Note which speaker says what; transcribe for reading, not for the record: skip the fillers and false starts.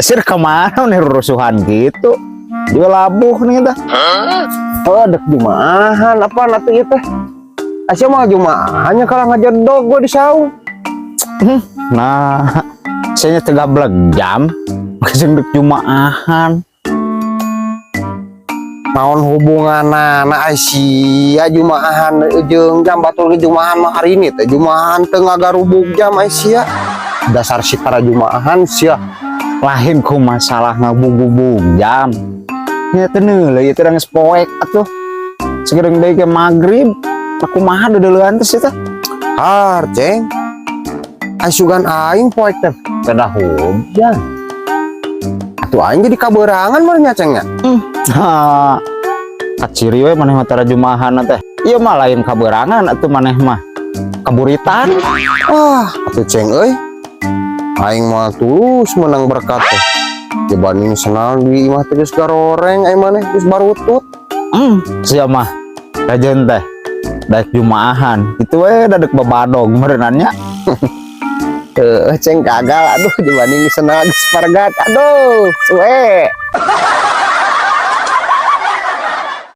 Speaker 1: Sir kemana nih rusuhan gitu? Dia labuh nih dah.
Speaker 2: Oh, dek jumaahan apa nanti itu? Asyik mah jumaahannya kalau ngajedog gue di saung.
Speaker 1: Nah, saya tegablek jam, keseng dek jumaahan.
Speaker 2: Naon hubungan anak Aisyah jumaahan jeung jam batul jumaahan mah hari ini teh jumaahan teu ngagarubug jam Aisyah. Dasar si para jumaahan sia.
Speaker 1: Lain ku masalah ngabububug jam. Ya teneu leuy teh geus poek atuh. Segereng deui ke magrib. Aku mah deuleuan teh eta.
Speaker 2: Har, Ceng. Asugan aing poek teh kada hujan. Atuh aing jadi kaberangan mah nya Ceng nya.
Speaker 1: Ha. Kaciri we maneh mah tara jumaahan teh. Ieu mah lain kaberangan atuh maneh mah. Kaburitan.
Speaker 2: Wah, atuh Ceng euy. Aing mah tulus menang berkat teh. Dibanding senang di imah teh geus garoreng aing maneh geus barutut.
Speaker 1: Sia mah. Rajeun teh. Daek jumaahan. Itu we dadek babadog meureunannya.
Speaker 2: Ceng gagal aduh dibanding senang geus pargat. Aduh, suwe.